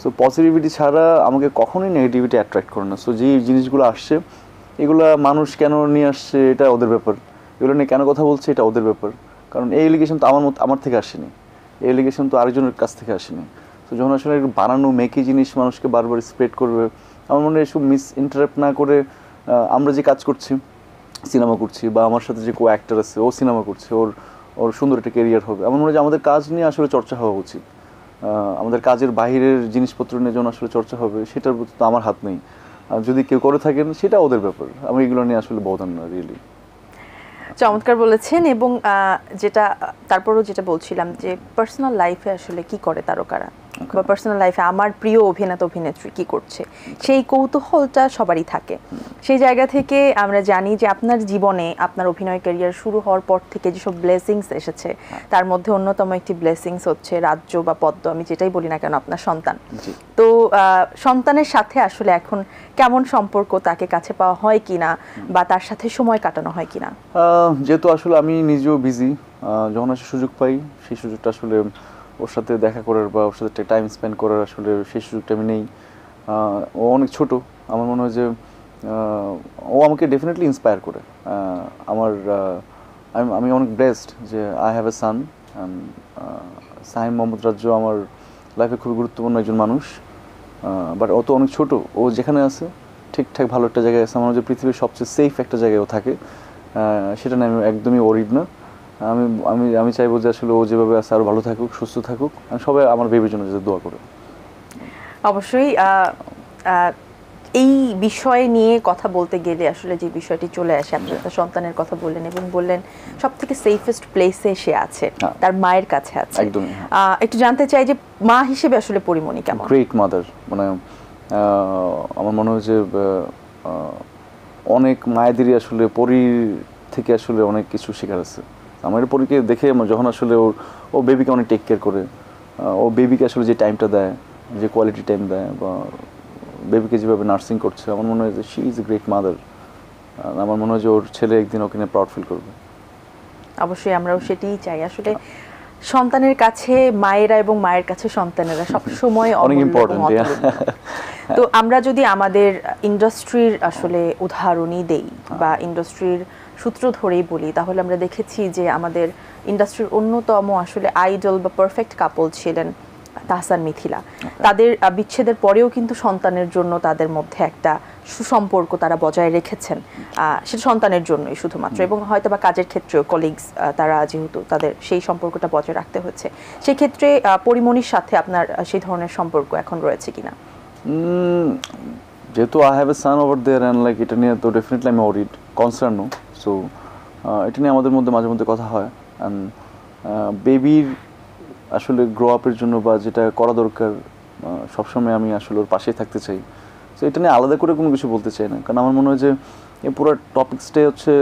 সো পজিটিভিটি ছাড়া আমাকে কখনোই নেগেটিভিটি অ্যাট্রাক্ট করে না। সো যে জিনিসগুলো আসছে, এগুলো মানুষ কেন নিয়ে আসছে এটা ওদের ব্যাপার, এগুলো নিয়ে কেন কথা বলছে এটা ওদের ব্যাপার। কারণ এই এলিগেশন তো আমার থেকে আসেনি, এই এলিগেশন তো আরেকজনের কাছ থেকে আসেনি। তো যখন আসলে বানানো মেকি জিনিস মানুষকে বারবার স্প্রেড করবে, আমার মনে হয় এসব মিস ইন্টারাপ্ট না করে আমরা যে কাজ করছি, সিনেমা করছি, বা আমার সাথে যে কো অ্যাক্টর আছে ও সিনেমা করছে, ওর সুন্দর একটা কেরিয়ার হবে, আমার মনে হয় যে আমাদের কাজ নিয়ে আসলে চর্চা হওয়া উচিত। আমাদের কাজের বাইরের জিনিসপত্র নিয়ে যখন আসলে চর্চা হবে, সেটার প্রতি তো আমার হাত নেই। আর যদি কেউ করে থাকেন সেটা ওদের ব্যাপার, আমি এগুলো নিয়ে আসলে বদান না রিয়েলি। চমৎকার বলেছেন। এবং যেটা তারপরও যেটা বলছিলাম যে পার্সোনাল লাইফে আসলে কি করে তারকারা, বা পার্সোনাল লাইফে আমার প্রিয় অভিনেতা অভিনেত্রী কি করছে, সেই কৌতূহলটা সবারই থাকে। সেই জায়গা থেকে আমরা জানি যে আপনার জীবনে আপনার অভিনয় ক্যারিয়ার শুরু হওয়ার পর থেকে যেসব ব্লেসিংস এসেছে তার মধ্যে অন্যতম একটি ব্লেসিংস হচ্ছে রাজ্য বা পদ্ম, আমি যেটাই বলি না কেন, আপনার সন্তান। তো সন্তানের সাথে আসলে এখন কেমন সম্পর্ক, তাকে কাছে পাওয়া হয় কিনা বা তার সাথে সময় কাটানো হয় কিনা? যেহেতু আসলে আমি নিজেও বিজি, যখন আসলে সুযোগ পাই সেই সুযোগটা আসলে ওর সাথে দেখা করার বা ওর সাথে টাইম স্পেন্ড করার আসলে সেই সুযোগটা আমি নেই। ও অনেক ছোট, আমার মনে হয় যে ও আমাকে ডেফিনেটলি ইন্সপায়ার করে। আমার আমি অনেক ব্লেসড যে আই হ্যাভ এ সান। সাহিম মোহাম্মদ রাজ্য আমার লাইফে খুবই গুরুত্বপূর্ণ একজন মানুষ, বাট ও তো অনেক ছোট। ও যেখানে আছে ঠিকঠাক ভালো একটা জায়গায় আছে। আমার মনে হয় পৃথিবীর সবচেয়ে সেফ একটা জায়গায় ও থাকে, সেটা নিয়ে আমি একদমই ওরিড না। আমি আমি আমি চাইবো যে আসলে ও যেভাবে আছে আরও ভালো থাকুক, সুস্থ থাকুক। আমি সবাই আমার বেবির জন্য যাতে দোয়া করে। অবশ্যই এই বিষয় নিয়ে কথা বলতে গেলে আসলে যে বিষয়টি চলে আসে, আপনি তার সন্তানের কথা বললেন এবং বললেন সব থেকে সেফেস্ট প্লেসে সে আছে, তার মায়ের কাছে আছে। একদমই। একটু জানতে চাই যে মা হিসেবে আসলে পরিমণি কেমন? Great mother. মানে আমার মনে হয় যে অনেক মায়েদেরই আসলে পরীর থেকে আসলে অনেক কিছু শেখার আছে। আমার পরীকে দেখে যখন আসলে ও বেবিকে অনেক টেক কেয়ার করে, ও বেবিকে আসলে যে টাইমটা দেয়, যে কোয়ালিটি টাইম দেয়, বা বেবিকে যেভাবে নার্সিং করছে, আমার মনে হয় যে she is a great mother. আমার মনে হয় যে ওর ছেলে একদিন ওকে নিয়ে প্রাউড ফিল করবে। অবশ্যই আমরাও সেটাই চাই। আসলে সন্তানের কাছে মায়েরা এবং মায়ের কাছে সন্তানেরা সবসময় অনেক ইম্পর্টেন্ট। তো আমরা যদি আমাদের ইন্ডাস্ট্রির আসলে উদাহরণই দেই বা ইন্ডাস্ট্রির সূত্র ধরেই বলি, তাহলে আমরা দেখেছি যে আমাদের ইন্ডাস্ট্রির অন্যতম আসলে আইডল বা পারফেক্ট কাপল ছিলেন তাহসান মিথিলা। তাদের বিচ্ছেদের পরেও কিন্তু সন্তানের জন্য তাদের মধ্যে একটা সুসম্পর্ক তারা বজায় রেখেছেন, সেটা সন্তানের জন্যই শুধুমাত্র, এবং হয়তো বা কাজের ক্ষেত্রেও কলিগস তারা যেহেতু তাদের সেই সম্পর্কটা বজায় রাখতে হচ্ছে। সেক্ষেত্রে পরিমণির সাথে আপনার সেই ধরনের সম্পর্ক এখন রয়েছে কিনা? যেহেতু I have a son over there and like এটা নিয়ে তো ডেফিনেটলি আমি ওরিড কনসার্নও। সো এটা নিয়ে আমাদের মধ্যে মাঝে মধ্যে কথা হয়। অ্যান্ড বেবির আসলে গ্রো আপের জন্য বা যেটা করা দরকার সবসময় আমি আসলে ওর পাশেই থাকতে চাই। সো এটা নিয়ে আলাদা করে কোনো কিছু বলতে চাই না, কারণ আমার মনে হয় যে এই পুরো টপিক্সটাই হচ্ছে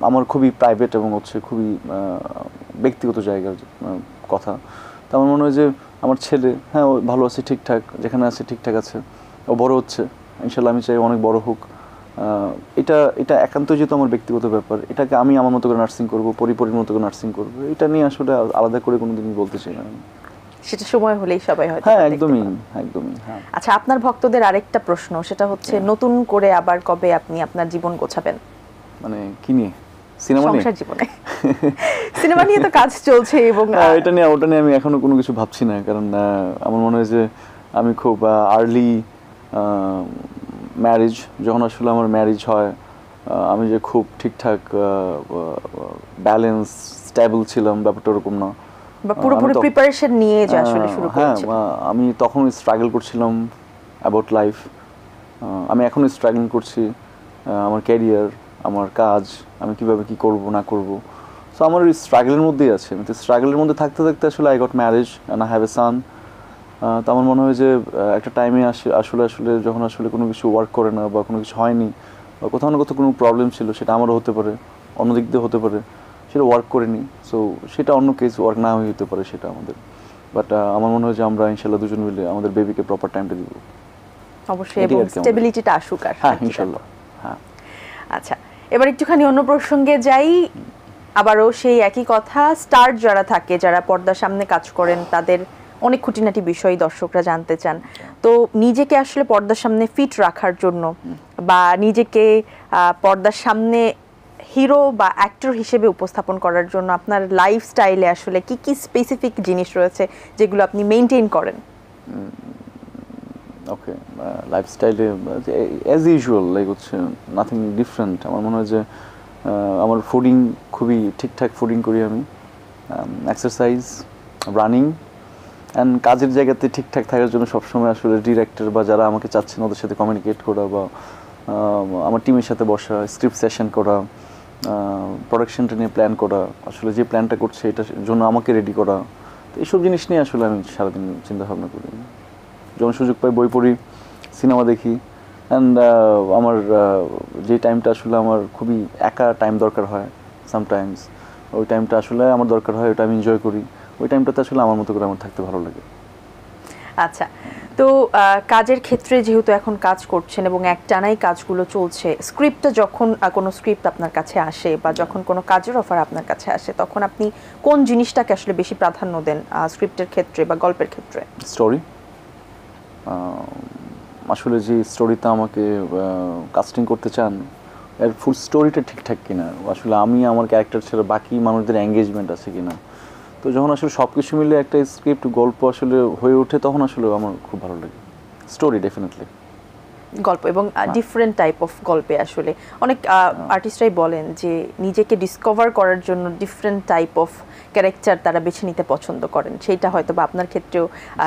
আমার খুবই প্রাইভেট এবং হচ্ছে খুবই ব্যক্তিগত জায়গার কথা। তো আমার মনে হয় যে আমার ছেলে, হ্যাঁ ও ভালো আছে, ঠিকঠাক যেখানে আছে ঠিকঠাক আছে, ও বড় হচ্ছে, ইনশাল্লাহ আমি চাই অনেক বড় হোক। এটা একান্ত যেহেতু আমার ব্যক্তিগত ব্যাপার, এটাকে আমি আমার মতো করে নার্সিং করবো, পরিপরির মতো করে নার্সিং করবো, এটা নিয়ে আসলে আলাদা করে কোনোদিনই বলতে চাই না। সেটা সময় হলেই সবাই হয়তো। হ্যাঁ একদমই একদমই। হ্যাঁ আচ্ছা, আপনার ভক্তদের আরেকটা প্রশ্ন, সেটা হচ্ছে নতুন করে আবার কবে আপনি আপনার জীবন গোছাবেন? মানে কি নিয়ে? সিনেমা নিয়ে? সংসার জীবনে। সিনেমা নিয়ে তো কাজ চলছে এবং এটা নিয়ে ওটা নিয়ে আমি এখনো কোনো কিছু ভাবছি না, কারণ আমার মনে হয় যে আমি খুব আর্লি ম্যারেজ, যখন আসলে আমার ম্যারেজ হয় আমি যে খুব ঠিকঠাক ব্যালেন্স স্টেবল ছিলাম, ব্যাপারটা ওরকম না। বা পুরোপুরি প্রিপারেশন নিয়ে যে আসলে শুরু করেছেন। হ্যাঁ, আমি তখন স্ট্রাগল করছিলাম অ্যাবাউট লাইফ। আমি এখনো স্ট্রাগল করছি আমার ক্যারিয়ার, আমার কাজ, আমি কিভাবে কি করব না করব। সো আমার ওই স্ট্রাগলের মধ্যেই আছে। আমি তো স্ট্রাগলের মধ্যে থাকতে থাকতে আসলে I got marriage and I have a son. তো আমার মনে হয় যে একটা টাইমে আসলে যখন আসলে কোনো কিছু ওয়ার্ক করে না বা কোনো কিছু হয়নি বা কোথাও না কোথাও কোনো প্রবলেম ছিল, সেটা আমারও হতে পারে, অন্য দিক দিয়ে হতে পারে, সেটা ওয়ার্ক করেনি। সো সেটা অন্য কেস, ওয়ার্ক না হয়ে হতে পারে সেটা আমাদের। বাট আমার মনে হয় যে আমরা ইনশাল্লাহ দুজন মিলে আমাদের বেবিকে প্রপার টাইমটা দিব। অবশ্যই, এবং স্টেবিলিটিটা আসুক। আর হ্যাঁ ইনশাল্লাহ। হ্যাঁ আচ্ছা, এবার একটুখানি অন্য প্রসঙ্গে যাই। আবারও সেই একই কথা, স্টার যারা থাকে, যারা পর্দার সামনে কাজ করেন, তাদের অনেক খুঁটিনাটি বিষয় দর্শকরা জানতে চান। তো নিজেকে আসলে পর্দার সামনে ফিট রাখার জন্য বা নিজেকে পর্দার সামনে হিরো বা অ্যাক্টর হিসেবে উপস্থাপন করার জন্য আপনার লাইফস্টাইলে আসলে কি কি স্পেসিফিক জিনিস রয়েছে যেগুলো আপনি মেনটেন করেন? ওকে, লাইফস্টাইলে অ্যাজ ইউজুয়াল, লাইক হচ্ছে নাথিং ডিফারেন্ট। আমার মনে হয় যে আমার ফুডিং খুবই ঠিকঠাক ফুডিং করি আমি, এক্সারসাইজ, রানিং, অ্যান্ড কাজের জায়গাতে ঠিকঠাক থাকার জন্য সবসময় আসলে ডিরেক্টর বা যারা আমাকে চাচ্ছেন ওদের সাথে কমিউনিকেট করা বা আমার টিমের সাথে বসা, স্ক্রিপ্ট সেশন করা, প্রোডাকশনটা নিয়ে প্ল্যান করা, আসলে যে প্ল্যানটা করছে এটার জন্য আমাকে রেডি করা। তো এইসব জিনিস নিয়ে আসলে আমি সারাদিন চিন্তা ভাবনা করি, যখন সুযোগ পাই বই পড়ি, সিনেমা দেখি। অ্যান্ড আমার যে টাইমটা আসলে আমার খুবই একা টাইম দরকার হয় সামটাইমস, ওই টাইমটা আসলে আমার দরকার হয়, ওটা আমি এনজয় করি। ওই টাইমটাতে আসলে আমার মতো করে আমার থাকতে ভালো লাগে। আচ্ছা, তো কাজের ক্ষেত্রে যেহেতু এখন কাজ করছেন এবং একটানাই কাজগুলো চলছে, স্ক্রিপ্টটা যখন কোনো স্ক্রিপ্ট আপনার কাছে আসে বা যখন কোনো কাজের অফার আপনার কাছে আসে, তখন আপনি কোন জিনিসটাকে আসলে বেশি প্রাধান্য দেন স্ক্রিপ্টের ক্ষেত্রে বা গল্পের ক্ষেত্রে? স্টোরি, আসলে যে স্টোরিতে আমাকে কাস্টিং করতে চান এর ফুল স্টোরিটা ঠিকঠাক কিনা, আসলে আমি আমার ক্যারেক্টার ছাড়া বাকি মানুষদের এঙ্গেজমেন্ট আছে কিনা। তো যখন আসলে সব কিছু মিলে একটা স্ক্রিপ্ট গল্প আসলে হয়ে ওঠে, তখন আসলে আমার খুব ভালো লাগে। স্টোরি ডেফিনেটলি গল্প এবং ডিফারেন্ট টাইপ অফ গল্পে আসলে অনেক আর্টিস্টরাই বলেন যে নিজেকে ডিসকভার করার জন্য ডিফারেন্ট টাইপ অফ ক্যারেক্টার তারা বেছে নিতে পছন্দ করেন। সেইটা হয়তো বা আপনার ক্ষেত্রেও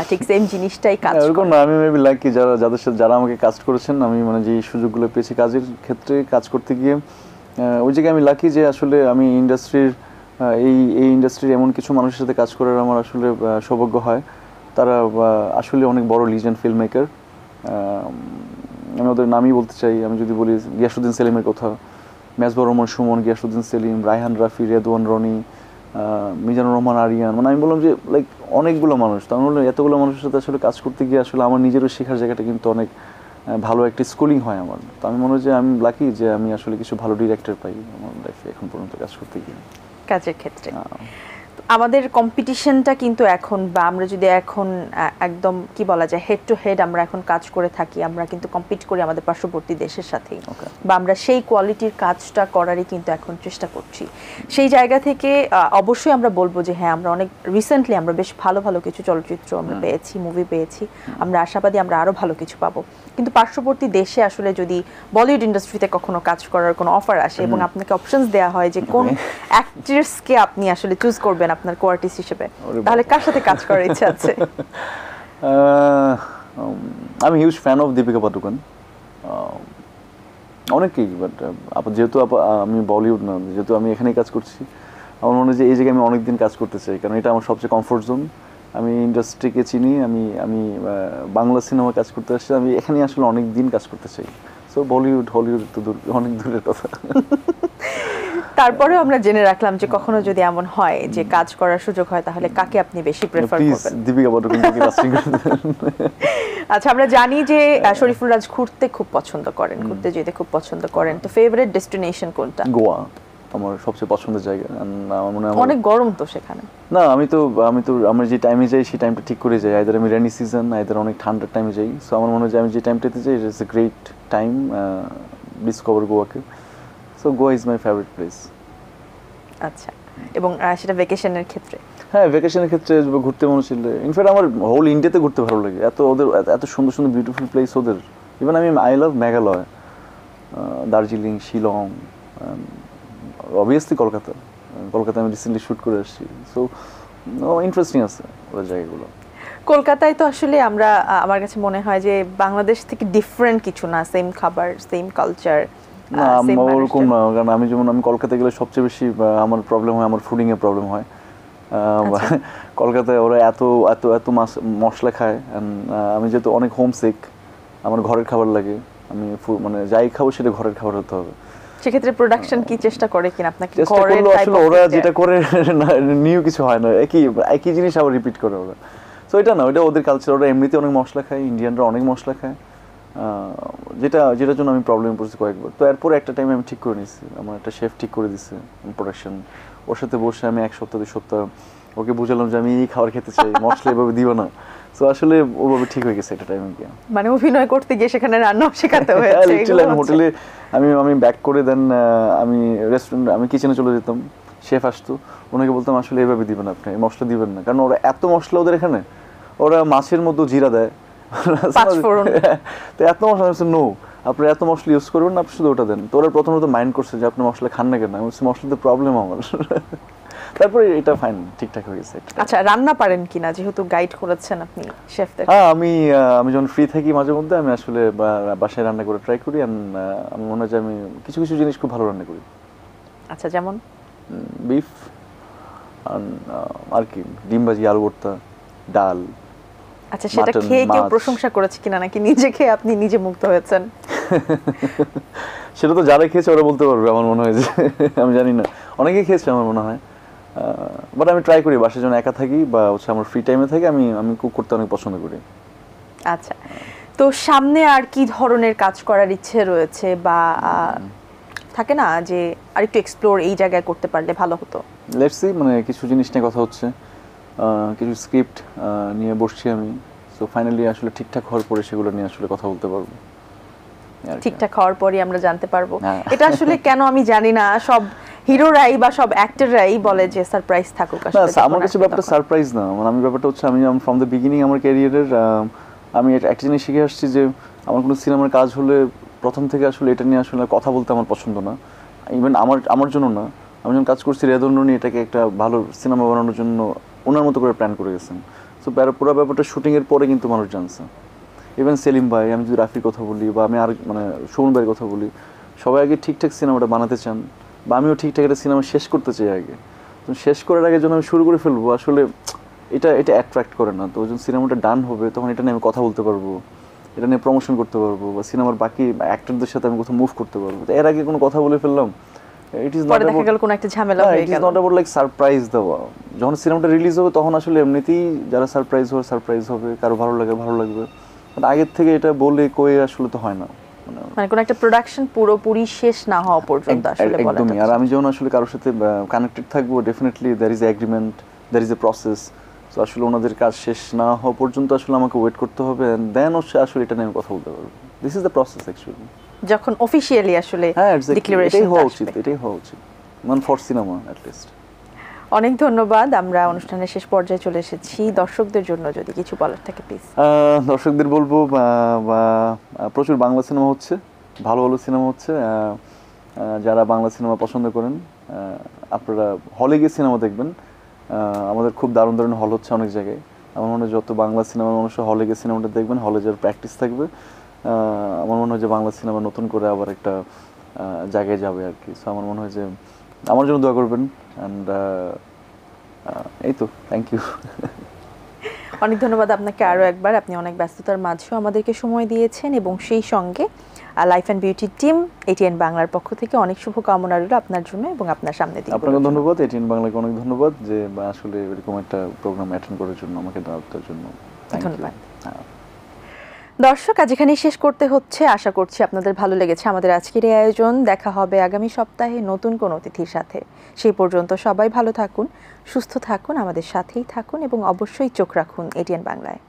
ঠিক সেম জিনিসটাই কাজ করে। এরকম না, আমি মেবি লাকি যাদের সাথে যারা আমাকে কাস্ট করেছেন, আমি মানে যে সুযোগগুলো পেয়েছি কাজের ক্ষেত্রে কাজ করতে গিয়ে, ওই জায়গায় আমি লাকি যে আসলে আমি ইন্ডাস্ট্রির এই ইন্ডাস্ট্রির এমন কিছু মানুষের সাথে কাজ করার আমার আসলে সৌভাগ্য হয়। তারা আসলে অনেক বড় লিজেন্ড ফিল্ম মেকার। আমি ওদের নামই বলতে চাই, আমি যদি বলি গিয়াসউদ্দিন সেলিমের কথা, মেজবা রহমান সুমন, গিয়াসউদ্দিন সেলিম, রায়হান রাফি, রেদওয়ান রনি, মিজানুর রহমান আরিয়ান, মানে আমি বললাম যে লাইক অনেকগুলো মানুষ। তো আমি বললাম এতগুলো মানুষের সাথে আসলে কাজ করতে গিয়ে আসলে আমার নিজেরও শেখার জায়গাটা কিন্তু অনেক ভালো একটা স্কুলিং হয় আমার। তো আমি মনে হয় যে আমি লাকি যে আমি আসলে কিছু ভালো ডিরেক্টর পাই আমার লাইফে এখন পর্যন্ত কাজ করতে গিয়ে কাজের ক্ষেত্রে। আমাদের কম্পিটিশনটা কিন্তু এখন, বা আমরা যদি এখন একদম কি বলা যায় হেড টু হেড আমরা এখন কাজ করে থাকি, আমরা কিন্তু কম্পিট করি আমাদের পার্শ্ববর্তী দেশের সাথেই, বা আমরা সেই কোয়ালিটির কাজটা করারই কিন্তু এখন চেষ্টা করছি। সেই জায়গা থেকে অবশ্যই আমরা বলবো যে হ্যাঁ, আমরা অনেক রিসেন্টলি আমরা বেশ ভালো ভালো কিছু চলচ্চিত্র আমরা পেয়েছি, মুভি পেয়েছি, আমরা আশাবাদী আমরা আরও ভালো কিছু পাবো। কিন্তু পার্শ্ববর্তী দেশে আসলে যদি বলিউড ইন্ডাস্ট্রিতে কখনো কাজ করার কোনো অফার আসে এবং আপনাকে অপশনস দেওয়া হয় যে কোন অ্যাক্ট্রেসকে আপনি আসলে চুজ করবেন আপনার কো-আর্টিস্ট হিসেবে, তাহলে কার সাথে কাজ করার ইচ্ছা আছে? আমি huge fan of Deepika Padukone, অনেকেই, বাট যেহেতু আমি বলিউড না, যেহেতু আমি এখানেই কাজ করছি, আমার মনে হয় যে এই জায়গায় আমি অনেকদিন কাজ করতে চাই, কারণ এটা আমার সবচেয়ে কমফোর্ট জোন। আমি ইন্ডাস্ট্রিকে চিনি, আমি বাংলা সিনেমা কাজ করতে আসছি, আমি এখানে আসলে অনেক দিন কাজ করতে চাই। সো বলিউড হলিউড তো অনেক দূরের কথা। তারপরেও আমরা জেনে রাখলাম যে কখনো যদি এমন হয় যে কাজ করার সুযোগ হয়, তাহলে কাকে আপনি বেশি প্রেফার করবেন? দীপিকা পাডুকোনকে কাস্টিং করতে। আচ্ছা, আমরা জানি যে শরীফুল রাজ ঘুরতে খুব পছন্দ করেন, ঘুরতে যেতে খুব পছন্দ করেন, তো ফেভারিট ডেস্টিনেশন কোনটা? গোয়া আমার সবচেয়ে পছন্দের জায়গা। আমার মনে হয় অনেক গরম তো সেখানে। না, আমি তো আমরা যে টাইমে যাই সেই টাইমটা ঠিক করে যাই, আইদার আমি রেনি সিজন আইদার অনেক ঠান্ডার টাইমে যাই। সো আমার মনে হয় যে আমি যে টাইমটাতে যাই it is a great time discover গোয়াকে। So Goa is my favourite place. আচ্ছা, এবং সেটা ভ্যাকেশনের ক্ষেত্রে? হ্যাঁ, ভ্যাকেশনের ক্ষেত্রে ঘুরতে মনে ছিল। ইনফ্যাক্ট আমার হোল ইন্ডিয়াতে ঘুরতে ভালো লাগে, ওদের এত সুন্দর সুন্দর বিউটিফুল প্লেস ওদের। Even I love Meghalaya, Darjeeling, Shillong, obviously Kolkata আমি রিসেন্টলি শ্যুট করে আসছি। সো ইন্টারেস্টিং আছে ওদের জায়গাগুলো। কলকাতায় তো আসলে আমরা আমার কাছে মনে হয় যে বাংলাদেশ থেকে ডিফারেন্ট কিছু না, সেম খাবার, সেম কালচার। না, ওরকম না, কারণ আমি কলকাতা গেলে সবচেয়ে বেশি আমার প্রবলেম হয়, আমার ফুডিং এর প্রবলেম হয়। কলকাতায় ওরা এত এত এত মশলা খায়, আমি যেহেতু অনেক হোমসিক, আমার ঘরের খাবার লাগে, আমি মানে যাই খাবো সেটা ঘরের খাবার হতে হবে। সেক্ষেত্রে প্রোডাকশন কি চেষ্টা করে কিনা আপনাকে? আসলে ওরা যেটা করে নিউ কিছু হয় না, একই জিনিস আবার রিপিট করে ওরা। সো এটা না, ওটা ওদের কালচার, ওরা এমনিতে অনেক মশলা খায়, ইন্ডিয়ানরা অনেক মশলা খায়, যেটার জন্য আমি প্রবলেমে পড়েছি কয়েকবার। তো এরপর একটা টাইমে আমি ঠিক করে নিয়েছি, আমার একটা শেফ ঠিক করে দিচ্ছে প্রোডাকশন, ওর সাথে বসে আমি 1 সপ্তাহ 2 সপ্তাহ ওকে বুঝালাম যে আমি এই খাবার খেতে চাই, মশলা এভাবে দিও না। তো আসলে ওভাবে ঠিক হয়ে গেছে একটা টাইমে গিয়ে। মানে অভিনয় করতে গিয়ে সেখানে রান্নাও শেখাতে হয়েছে? আমি হোটেলে আমি ব্যাক করে দেন আমি রেস্টুরেন্ট, আমি কিচেনে চলে যেতাম, শেফ আসতো, ওনাকে বলতাম আসলে এভাবে দিবেন আপনি, মশলা দিবেন না, কারণ ওরা এত মশলা ওদের এখানে, ওরা মাছের মধ্যে জিরা দেয়, তো এত মশলা। নো, আপনি এত মশলা ইউজ করবেন না, আপনি শুধু ওটা দেন। তো ওরা প্রথমত মাইন্ড করছে যে আপনি মশলা খান না কেন, আমি বলছি মশলাতে প্রবলেম আমার। তারপরে এটা ফাইন, ঠিকঠাক হয়ে গেছে। আচ্ছা, রান্না পারেন কিনা, যেহেতু গাইড করেছেন আপনি শেফদের? হ্যাঁ, আমি যখন ফ্রি থাকি মাঝে মধ্যে আমি আসলে বাসায় রান্না করে ট্রাই করি। আমি মনে হয় যে আমি কিছু কিছু জিনিস খুব ভালো রান্না করি। আচ্ছা, যেমন? বিফ, আর কি ডিম ভাজি, আলু ভর্তা, ডাল। আচ্ছা, সেটা mutton, খেয়ে কেউ মাছ। প্রশংসা করেছে কিনা, নাকি নিজে খেয়ে আপনি নিজে মুগ্ধ হয়েছেন? সেটা তো যারা খেয়েছে ওরা বলতে পারবে, আমার মনে হয় যে আমি জানি না, অনেকেই খেয়েছে আমার মনে হয়। বাট আমি ট্রাই করি, বাসায় যখন একা থাকি বা হচ্ছে আমার ফ্রি টাইমে থাকি, আমি কুক করতে অনেক পছন্দ করি। আচ্ছা, তো সামনে আর কি ধরনের কাজ করার ইচ্ছে রয়েছে, বা থাকে না যে আরেকটু এক্সপ্লোর এই জায়গায় করতে পারলে ভালো হতো? লেটস সি, মানে কিছু জিনিস নিয়ে কথা হচ্ছে, কিছু স্ক্রিপ্ট নিয়ে বসছি আমি। সো ফাইনালি আসলে ঠিকঠাক হওয়ার পরে সেগুলো নিয়ে আসলে কথা বলতে পারবো। ঠিকঠাক হওয়ার পরই আমরা জানতে পারবো। হ্যাঁ। এটা আসলে কেন আমি জানি না, সব হিরোরাই বা সব অ্যাক্টররাই বলে যে সারপ্রাইজ থাকুক। না, আসলে আমার কাছে ব্যাপারটা সারপ্রাইজ না, মানে আমি ব্যাপারটা হচ্ছে আমি ফ্রম দ্য বিগিনিং আমার ক্যারিয়ারের আমি একটা জিনিস শিখে আসছি যে আমার কোনো সিনেমার কাজ হলে প্রথম থেকে আসলে এটা নিয়ে আসলে কথা বলতে আমার পছন্দ না। ইভেন আমার জন্য না, আমি যখন কাজ করছি রেদন রনি এটাকে একটা ভালো সিনেমা বানানোর জন্য ওনার মতো করে প্ল্যান করে গেছেন। সো পুরো ব্যাপারটা শুটিংয়ের পরে কিন্তু মানুষ জানছে। ইভেন সেলিম ভাই, আমি যদি রাফির কথা বলি বা আমি আর মানে সুমন ভাইয়ের কথা বলি, সবাই আগে ঠিকঠাক সিনেমাটা বানাতে চান, বা আমিও ঠিকঠাক একটা সিনেমা শেষ করতে চাই আগে। তো শেষ করার আগে যখন আমি শুরু করে ফেলবো আসলে এটা অ্যাট্রাক্ট করে না। তো যখন সিনেমাটা ডান হবে তখন এটা নিয়ে আমি কথা বলতে পারবো, এটা নিয়ে প্রমোশন করতে পারবো, বা সিনেমার বাকি অ্যাক্টরদের সাথে আমি কোথাও মুভ করতে পারবো। তো এর আগে কোনো কথা বলে ফেললাম, ইট ইজ নট পরে দেখা গেল কোনো একটা ঝামেলা হয়ে ইট ইজ গেল। নট অ্যাবাউট লাইক সারপ্রাইজ দেওয়া। যখন সিনেমাটা রিলিজ হবে তখন আসলে এমনিতেই যারা সারপ্রাইজ হবে, কারো ভালো লাগবে। মানে আগের থেকে এটা বলে কয়ে আসলে তো হয় না, মানে কোনো একটা প্রোডাকশন পুরোপুরি শেষ না হওয়া পর্যন্ত আসলে বলা একদমই। যাচ্ছে আর আমি যখন আসলে কারোর সাথে কানেক্টেড থাকবো, definitely there is agreement, there is a process. তো আসলে ওনাদের কাজ শেষ না হওয়া পর্যন্ত আসলে আমাকে ওয়েট করতে হবে, এন্ড দেন হচ্ছে আসলে এটা নিয়ে আমি কথা বলতে পারবো। This is the process actually. যখন অফিশিয়ালি আসলে হ্যাঁ, ডিক্লারেশন এটাই হওয়া উচিত মানে ফর সিনেমা অ্যাট লিস্ট। অনেক ধন্যবাদ। আমরা অনুষ্ঠানের শেষ পর্যায়ে চলে এসেছি। দর্শকদের জন্য যদি কিছু বলার থাকে প্লিজ। দর্শকদের বলবো প্রচুর বাংলা সিনেমা হচ্ছে, ভালো সিনেমা হচ্ছে। যারা বাংলা সিনেমা পছন্দ করেন আপনারা হলে গিয়ে সিনেমা দেখবেন। আমাদের খুব দারুণ হল হচ্ছে অনেক জায়গায়। আমার মনে হয় যত বাংলা সিনেমার মানুষ হলে গিয়ে সিনেমাটা দেখবেন, হলে যার প্র্যাকটিস থাকবে, আমার মনে হয় যে বাংলা সিনেমা নতুন করে আবার একটা জায়গায় যাবে আর কি। সো আমার মনে হয় যে আমার জন্য দোয়া করবেন, অ্যান্ড এই তো, থ্যাংক ইউ। অনেক ধন্যবাদ আপনাকে আরও একবার। আপনি অনেক ব্যস্ততার মাঝেও আমাদেরকে সময় দিয়েছেন, এবং সেই সঙ্গে life and beauty team ATN বাংলার পক্ষ থেকে অনেক শুভকামনা রইল আপনার জন্য এবং আপনার সামনে দিয়ে। আপনাকে ধন্যবাদ, এটিএন বাংলাকে অনেক ধন্যবাদ যে আসলে এরকম একটা প্রোগ্রাম অ্যাটেন্ড করার জন্য, আমাকে দেওয়ার জন্য ধন্যবাদ। দর্শক, আজ এখানেই শেষ করতে হচ্ছে। আশা করছি আপনাদের ভালো লেগেছে আমাদের আজকের এই আয়োজন। দেখা হবে আগামী সপ্তাহে নতুন কোনো অতিথির সাথে। সেই পর্যন্ত সবাই ভালো থাকুন, সুস্থ থাকুন, আমাদের সাথেই থাকুন, এবং অবশ্যই চোখ রাখুন এটিএন বাংলায়।